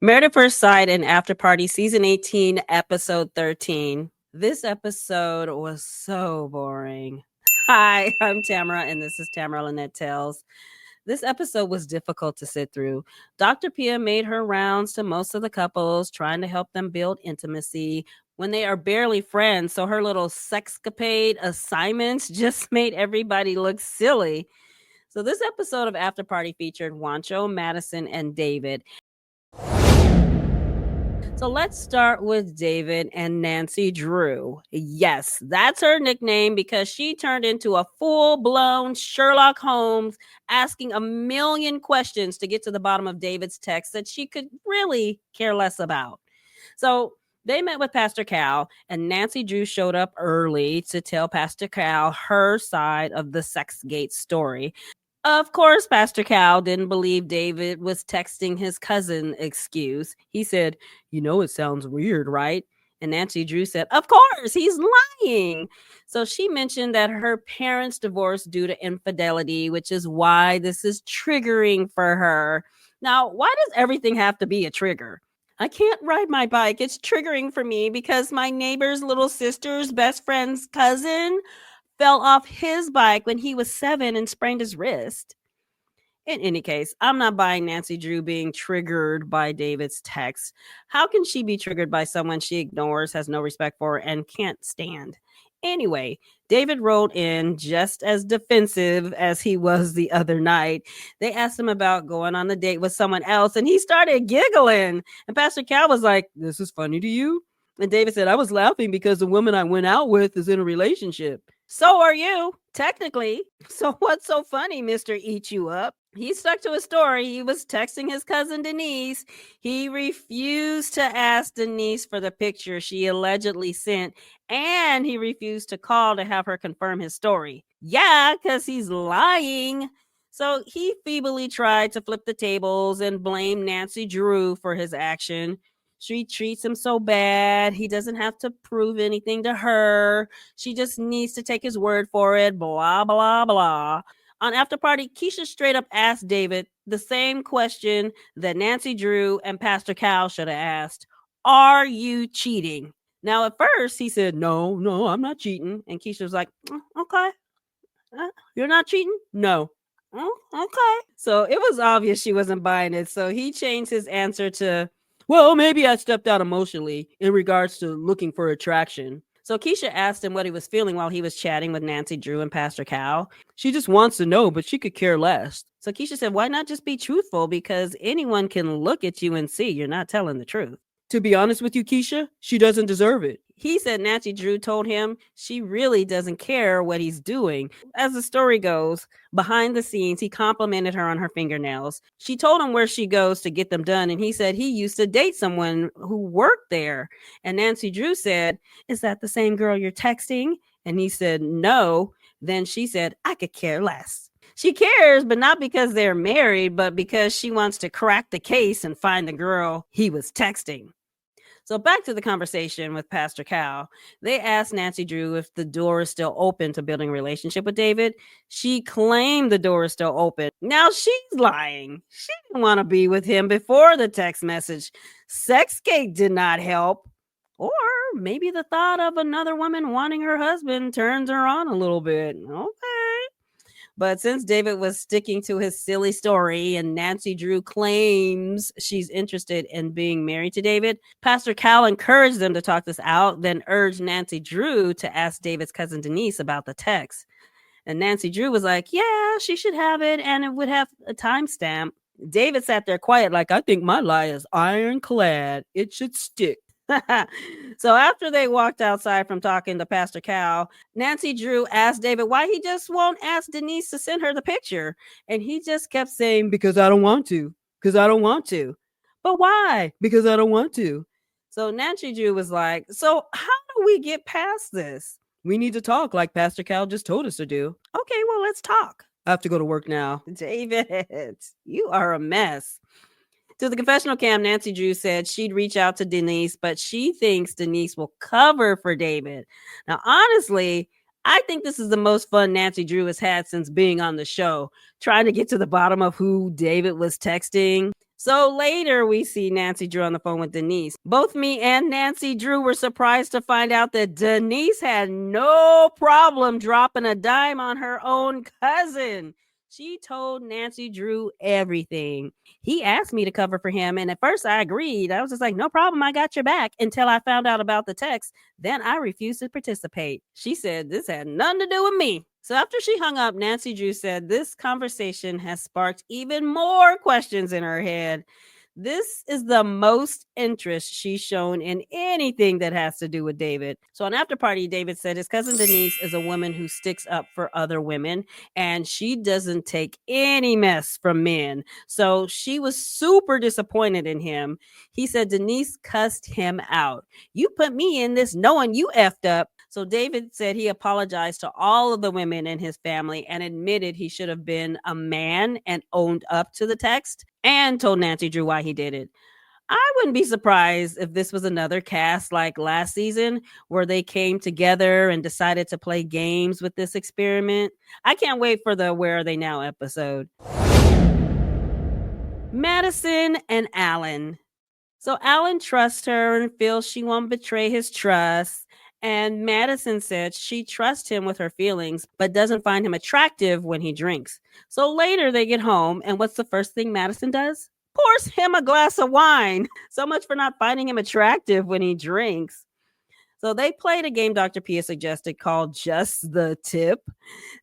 Married at First Sight and Afterparty, Season 18, Episode 13. This episode was so boring. Hi, I'm Tamara, and this is Tamara Lynette Tells. This episode was difficult to sit through. Dr. Pia made her rounds to most of the couples, trying to help them build intimacy when they are barely friends. So her little sexcapade assignments just made everybody look silly. So this episode of Afterparty featured Wancho, Madison, and David. So let's start with David and Nancy Drew. Yes, that's her nickname because she turned into a full-blown Sherlock Holmes, asking a million questions to get to the bottom of David's text that she could really care less about. So they met with Pastor Cal, and Nancy Drew showed up early to tell Pastor Cal her side of the Sextgate story. Of course, Pastor Cal didn't believe David was texting his cousin excuse. He said, it sounds weird, right? And Nancy Drew said, of course, he's lying. So she mentioned that her parents divorced due to infidelity, which is why this is triggering for her. Now, why does everything have to be a trigger? I can't ride my bike. It's triggering for me because my neighbor's little sister's best friend's cousin fell off his bike when he was 7 and sprained his wrist. In any case, I'm not buying Nancy Drew being triggered by David's text. How can she be triggered by someone she ignores, has no respect for, and can't stand? Anyway, David rolled in just as defensive as he was the other night. They asked him about going on a date with someone else, and he started giggling. And Pastor Cal was like, "This is funny to you?" And David said, "I was laughing because the woman I went out with is in a relationship." So are you, technically. So what's so funny, Mr. Eat You Up? He stuck to his story. He was texting his cousin Denise. He refused to ask Denise for the picture she allegedly sent, and he refused to call to have her confirm his story. Yeah, because he's lying. So he feebly tried to flip the tables and blame Nancy Drew for his action. She treats him so bad. He doesn't have to prove anything to her. She just needs to take his word for it. Blah, blah, blah. On Afterparty, Keisha straight up asked David the same question that Nancy Drew and Pastor Cal should have asked. Are you cheating? Now, at first, he said, no, I'm not cheating. And Keisha was like, okay. You're not cheating? No. Oh, okay. So it was obvious she wasn't buying it. So he changed his answer to, well, maybe I stepped out emotionally in regards to looking for attraction. So Keisha asked him what he was feeling while he was chatting with Nancy Drew and Pastor Cal. She just wants to know, but she could care less. So Keisha said, why not just be truthful? Because anyone can look at you and see you're not telling the truth. To be honest with you, Keisha, she doesn't deserve it. He said Nancy Drew told him she really doesn't care what he's doing. As the story goes, behind the scenes, he complimented her on her fingernails. She told him where she goes to get them done, and he said he used to date someone who worked there. And Nancy Drew said, is that the same girl you're texting? And he said, no. Then she said, I could care less. She cares, but not because they're married, but because she wants to crack the case and find the girl he was texting. So back to the conversation with Pastor Cal. They asked Nancy Drew if the door is still open to building a relationship with David. She claimed the door is still open. Now she's lying. She didn't want to be with him before the text message. Sexgate did not help. Or maybe the thought of another woman wanting her husband turns her on a little bit. Okay. But since David was sticking to his silly story and Nancy Drew claims she's interested in being married to David, Pastor Cal encouraged them to talk this out, then urged Nancy Drew to ask David's cousin Denise about the text. And Nancy Drew was like, yeah, she should have it, and it would have a timestamp. David sat there quiet like, I think my lie is ironclad. It should stick. So after they walked outside from talking to Pastor Cal, Nancy Drew asked David why he just won't ask Denise to send her the picture. And he just kept saying, because I don't want to. Because I don't want to. But why? Because I don't want to. So Nancy Drew was like, so how do we get past this? We need to talk like Pastor Cal just told us to do. Okay, well, let's talk. I have to go to work now. David, you are a mess. To the confessional cam, Nancy Drew said she'd reach out to Denise, but she thinks Denise will cover for David. Now, honestly, I think this is the most fun Nancy Drew has had since being on the show, trying to get to the bottom of who David was texting. So later, we see Nancy Drew on the phone with Denise. Both me and Nancy Drew were surprised to find out that Denise had no problem dropping a dime on her own cousin. She told Nancy Drew everything. He asked me to cover for him, and at first I agreed. I was just like, no problem, I got your back, until I found out about the text. Then I refused to participate. She said this had nothing to do with me. So after she hung up, Nancy Drew said this conversation has sparked even more questions in her head. This is the most interest she's shown in anything that has to do with David. So on Afterparty, David said his cousin Denise is a woman who sticks up for other women and she doesn't take any mess from men. So she was super disappointed in him. He said Denise cussed him out. You put me in this knowing you effed up. So David said he apologized to all of the women in his family and admitted he should have been a man and owned up to the text and told Nancy Drew why he did it. I wouldn't be surprised if this was another cast like last season where they came together and decided to play games with this experiment. I can't wait for the Where Are They Now episode. Madison and Allen. So Allen trusts her and feels she won't betray his trust. And Madison said she trusts him with her feelings, but doesn't find him attractive when he drinks. So later they get home, and what's the first thing Madison does? Pours him a glass of wine. So much for not finding him attractive when he drinks. So they played a game Dr. Pia suggested called Just the Tip.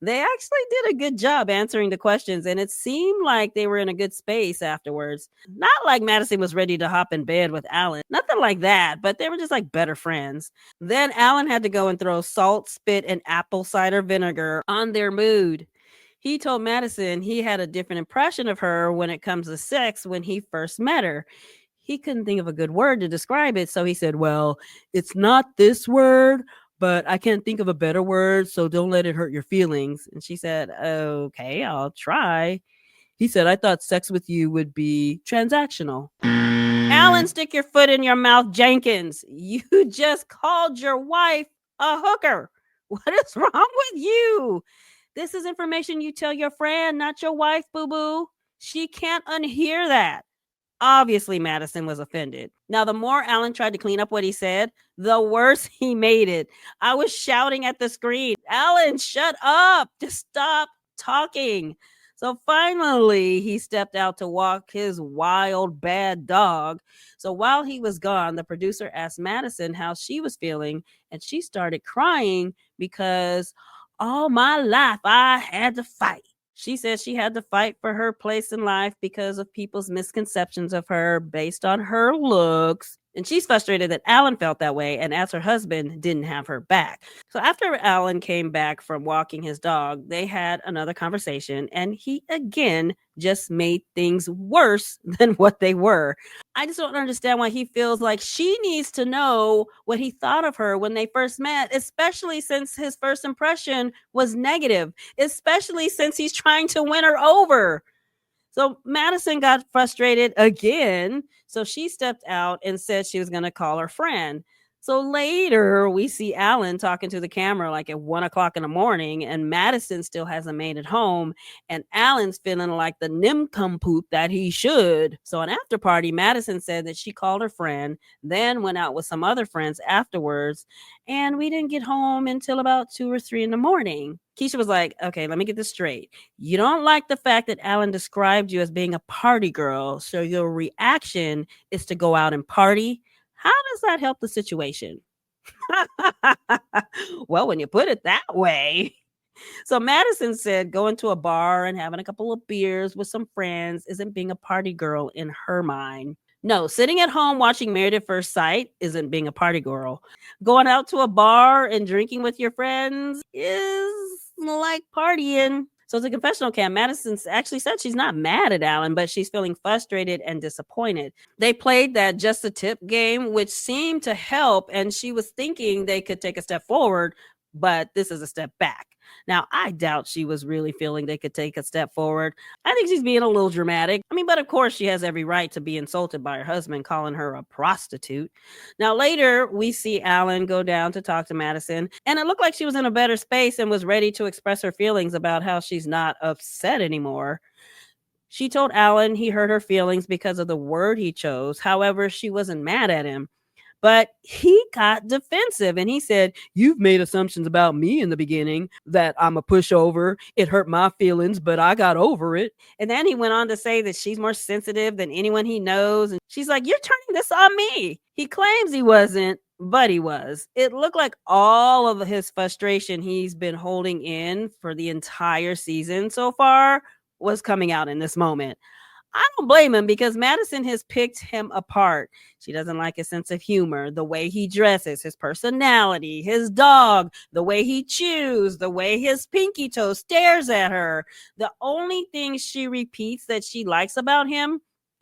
They actually did a good job answering the questions, and it seemed like they were in a good space afterwards. Not like Madison was ready to hop in bed with Allen. Nothing like that, but they were just like better friends. Then Allen had to go and throw salt, spit, and apple cider vinegar on their mood. He told Madison he had a different impression of her when it comes to sex when he first met her. He couldn't think of a good word to describe it, so he said, well, it's not this word, but I can't think of a better word, so don't let it hurt your feelings. And she said, okay, I'll try. He said, I thought sex with you would be transactional. Allen, stick your foot in your mouth, Jenkins. You just called your wife a hooker. What is wrong with you? This is information you tell your friend, not your wife, boo-boo. She can't unhear that. Obviously, Madison was offended. Now, the more Allen tried to clean up what he said, the worse he made it. I was shouting at the screen, Allen, shut up. Just stop talking. So finally, he stepped out to walk his wild, bad dog. So while he was gone, the producer asked Madison how she was feeling, and she started crying because all my life I had to fight. She says she had to fight for her place in life because of people's misconceptions of her based on her looks. And she's frustrated that Allen felt that way and as her husband didn't have her back. So after Allen came back from walking his dog, they had another conversation and he again just made things worse than what they were. I just don't understand why he feels like she needs to know what he thought of her when they first met, especially since his first impression was negative, especially since he's trying to win her over. So Madison got frustrated again. So she stepped out and said she was going to call her friend. So later we see Allen talking to the camera like at 1:00 in the morning, and Madison still hasn't made it home. And Allen's feeling like the nincompoop that he should. So on Afterparty, Madison said that she called her friend, then went out with some other friends afterwards. And we didn't get home until about 2 or 3 in the morning. Keisha was like, okay, let me get this straight. You don't like the fact that Allen described you as being a party girl, so your reaction is to go out and party. How does that help the situation? Well, when you put it that way. So Madison said going to a bar and having a couple of beers with some friends isn't being a party girl in her mind. No, sitting at home watching Married at First Sight isn't being a party girl. Going out to a bar and drinking with your friends is like partying. So the confessional cam, Madison actually said she's not mad at Allen, but she's feeling frustrated and disappointed. They played that Just a Tip game, which seemed to help, and she was thinking they could take a step forward, but this is a step back. Now, I doubt she was really feeling they could take a step forward. I think she's being a little dramatic. But of course, she has every right to be insulted by her husband calling her a prostitute. Now, later, we see Allen go down to talk to Madison, and it looked like she was in a better space and was ready to express her feelings about how she's not upset anymore. She told Allen he hurt her feelings because of the word he chose. However, she wasn't mad at him. But he got defensive and he said, "You've made assumptions about me in the beginning that I'm a pushover. It hurt my feelings, but I got over it." And then he went on to say that she's more sensitive than anyone he knows. And she's like, "You're turning this on me." He claims he wasn't, but he was. It looked like all of his frustration he's been holding in for the entire season so far was coming out in this moment. I don't blame him because Madison has picked him apart. She doesn't like his sense of humor, the way he dresses, his personality, his dog, the way he chews, the way his pinky toe stares at her. The only thing she repeats that she likes about him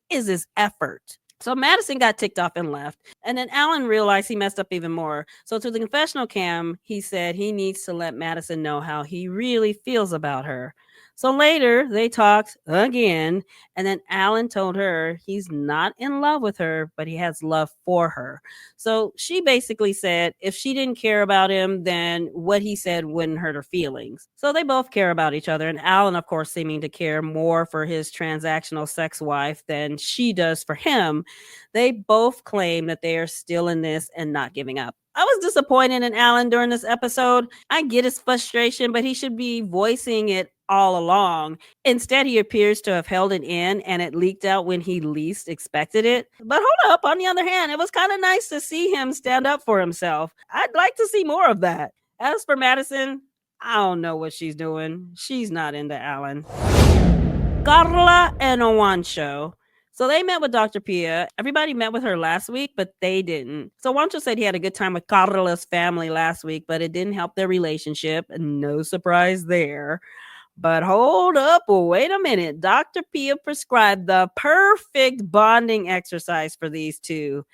is his effort. So Madison got ticked off and left. And then Allen realized he messed up even more. So to the confessional cam, he said he needs to let Madison know how he really feels about her. So later they talked again, and then Allen told her he's not in love with her, but he has love for her. So she basically said if she didn't care about him, then what he said wouldn't hurt her feelings. So they both care about each other, and Allen, of course, seeming to care more for his transactional sex wife than she does for him. They both claim that they are still in this and not giving up. I was disappointed in Allen during this episode. I get his frustration, but he should be voicing it all along. Instead, he appears to have held it in and it leaked out when he least expected it. But hold up, on the other hand, it was kind of nice to see him stand up for himself. I'd like to see more of that. As for Madison, I don't know what she's doing. She's not into Allen. Karla and Juancho. So they met with Dr. Pia. Everybody met with her last week, but they didn't. So Juancho said he had a good time with Karla's family last week, but it didn't help their relationship. No surprise there. But hold up, wait a minute. Dr. Pia prescribed the perfect bonding exercise for these two: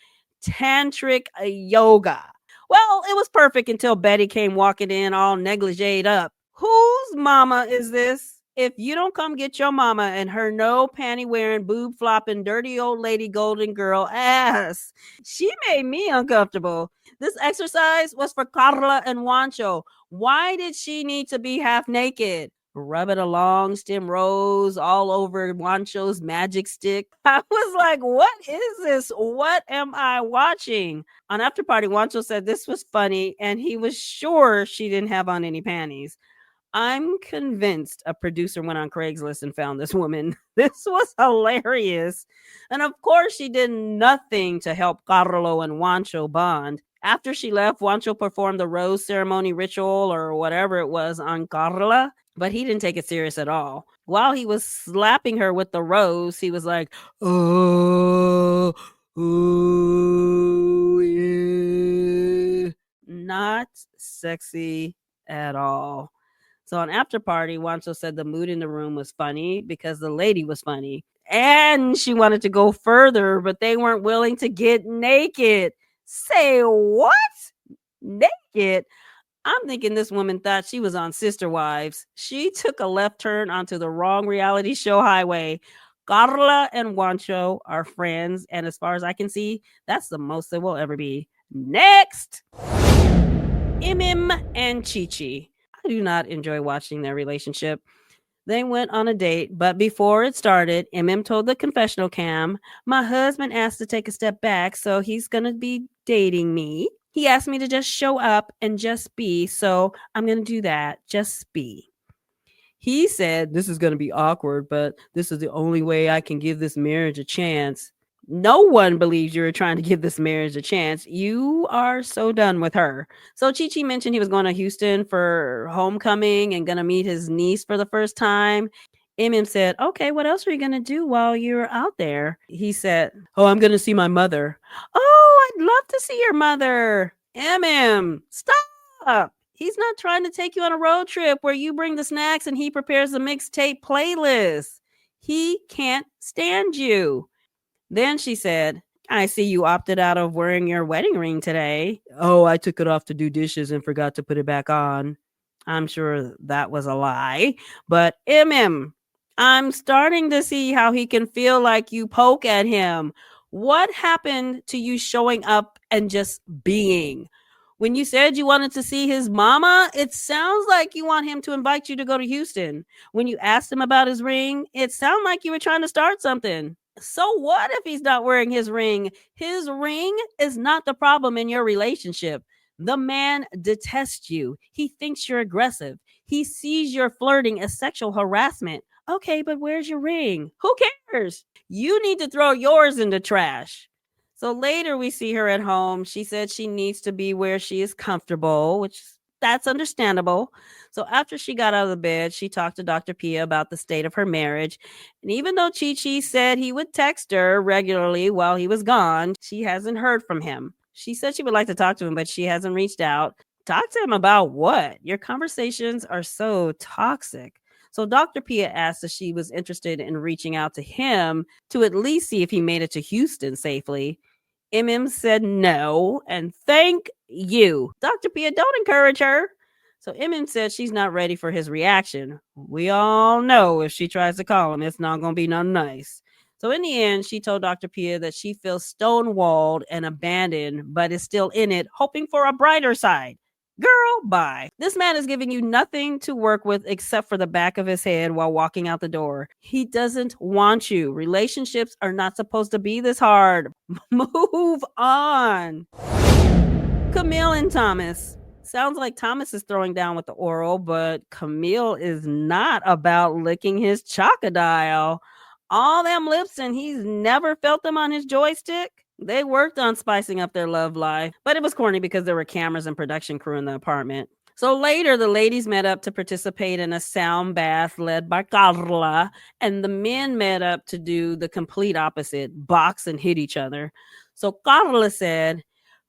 tantric yoga. Well, it was perfect until Betty came walking in all negligeed up. Whose mama is this? If you don't come get your mama and her no panty wearing, boob flopping, dirty old lady golden girl ass. She made me uncomfortable. This exercise was for Karla and Juancho. Why did she need to be half naked? Rubbing a long stem rose all over Juancho's magic stick. I was like, what is this? What am I watching? On Afterparty, Juancho said this was funny and he was sure she didn't have on any panties. I'm convinced a producer went on Craigslist and found this woman. This was hilarious. And of course, she did nothing to help Carlo and Juancho bond. After she left, Juancho performed the rose ceremony ritual or whatever it was on Karla, but he didn't take it serious at all. While he was slapping her with the rose, he was like, "Oh, oh, yeah." Not sexy at all. So on Afterparty, Juancho said the mood in the room was funny because the lady was funny. And she wanted to go further, but they weren't willing to get naked. Say what? Naked? I'm thinking this woman thought she was on Sister Wives. She took a left turn onto the wrong reality show highway. Karla and Juancho are friends, and as far as I can see, that's the most they will ever be. Next! Emem and Chi-Chi. I do not enjoy watching their relationship. They went on a date, but before it started, Emem told the confessional cam, "My husband asked to take a step back, so he's going to be dating me. He asked me to just show up and just be, so I'm going to do that, just be." He said, "This is going to be awkward, but this is the only way I can give this marriage a chance." No one believes you were trying to give this marriage a chance. You are so done with her. So Chi-Chi mentioned he was going to Houston for homecoming and going to meet his niece for the first time. Emem said, "Okay, what else are you going to do while you're out there?" He said, "Oh, I'm going to see my mother." "Oh, I'd love to see your mother." Emem, stop. He's not trying to take you on a road trip where you bring the snacks and he prepares the mixtape playlist. He can't stand you. Then she said, "I see you opted out of wearing your wedding ring today." "Oh, I took it off to do dishes and forgot to put it back on." I'm sure that was a lie. But Emem, I'm starting to see how he can feel like you poke at him. What happened to you showing up and just being? When you said you wanted to see his mama, it sounds like you want him to invite you to go to Houston. When you asked him about his ring, it sounded like you were trying to start something. So what if he's not wearing his ring? His ring is not the problem in your relationship. The man detests you. He thinks you're aggressive. He sees your flirting as sexual harassment. Okay, but where's your ring? Who cares? You need to throw yours in the trash. So later we see her at home. She said she needs to be where she is comfortable, which that's understandable. So after she got out of the bed, she talked to Dr. Pia about the state of her marriage. And even though Chi Chi said he would text her regularly while he was gone, she hasn't heard from him. She said she would like to talk to him, but she hasn't reached out. Talk to him about what? Your conversations are so toxic. So Dr. Pia asked if she was interested in reaching out to him to at least see if he made it to Houston safely. Emem said no, and thank you. Dr. Pia, don't encourage her. So Emem said she's not ready for his reaction. We all know if she tries to call him, it's not going to be nothing nice. So in the end, she told Dr. Pia that she feels stonewalled and abandoned, but is still in it, hoping for a brighter side. Girl, bye. This man is giving you nothing to work with except for the back of his head while walking out the door. He doesn't want you. Relationships are not supposed to be this hard. Move on. Camille and Thomas. Sounds like Thomas is throwing down with the oral, but Camille is not about licking his chocodile. All them lips and he's never felt them on his joystick. They worked on spicing up their love life, but it was corny because there were cameras and production crew in the apartment. So later, the ladies met up to participate in a sound bath led by Karla, and the men met up to do the complete opposite, box and hit each other. So Karla said,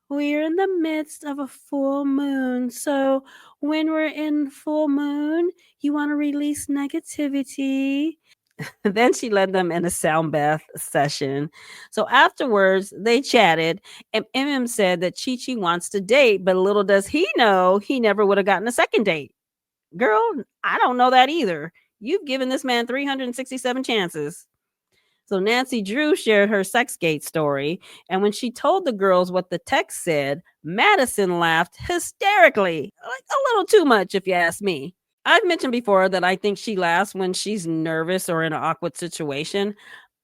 "We're in the midst of a full moon, so when we're in full moon, you want to release negativity." Then she led them in a sound bath session. So afterwards, they chatted, and Emem said that Chi Chi wants to date, but little does he know he never would have gotten a second date. Girl, I don't know that either. You've given this man 367 chances. So Nancy Drew shared her Sextgate story, and when she told the girls what the text said, Madison laughed hysterically, like a little too much if you ask me. I've mentioned before that I think she laughs when she's nervous or in an awkward situation.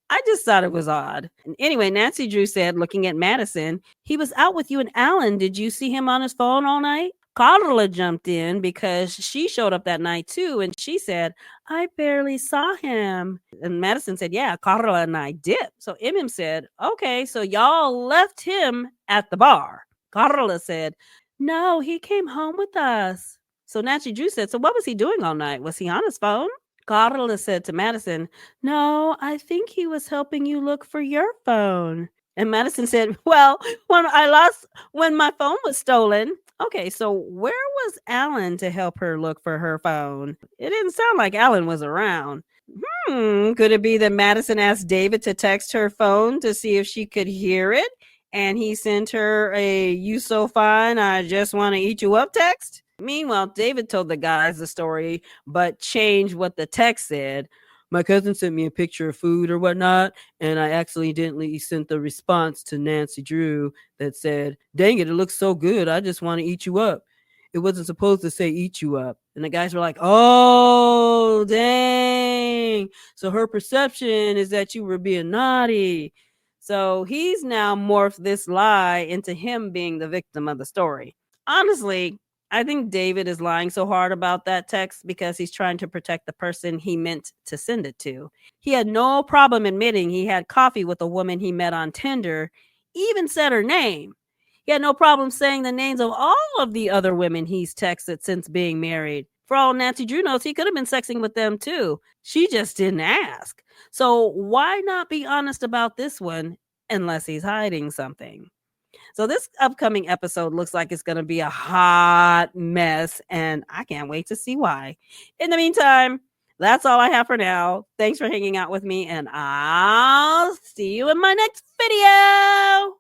I just thought it was odd. Anyway, Nancy Drew said, looking at Madison, "He was out with you and Alan. Did you see him on his phone all night?" Carla jumped in because she showed up that night too, and she said, "I barely saw him." And Madison said, "Yeah, Carla and I dipped." So Emem said, "Okay, so y'all left him at the bar." Carla said, "No, he came home with us." So Nancy Drew said, "So what was he doing all night? Was he on his phone?" Carla said to Madison, "No, I think he was helping you look for your phone." And Madison said, "Well, when my phone was stolen." Okay, so where was Alan to help her look for her phone? It didn't sound like Alan was around. Could it be that Madison asked David to text her phone to see if she could hear it? And he sent her a "you so fine, I just want to eat you up" text? Meanwhile, David told the guys the story, but changed what the text said. "My cousin sent me a picture of food or whatnot, and I accidentally sent the response to Nancy Drew that said, 'Dang it, it looks so good, I just want to eat you up.' It wasn't supposed to say eat you up." And the guys were like, "Oh, dang. So her perception is that you were being naughty." So he's now morphed this lie into him being the victim of the story. Honestly, I think David is lying so hard about that text because he's trying to protect the person he meant to send it to. He had no problem admitting he had coffee with a woman he met on Tinder, even said her name. He had no problem saying the names of all of the other women he's texted since being married. For all Nancy Drew knows, he could have been sexing with them too. She just didn't ask. So why not be honest about this one unless he's hiding something? So this upcoming episode looks like it's going to be a hot mess, and I can't wait to see why. In the meantime, that's all I have for now. Thanks for hanging out with me, and I'll see you in my next video.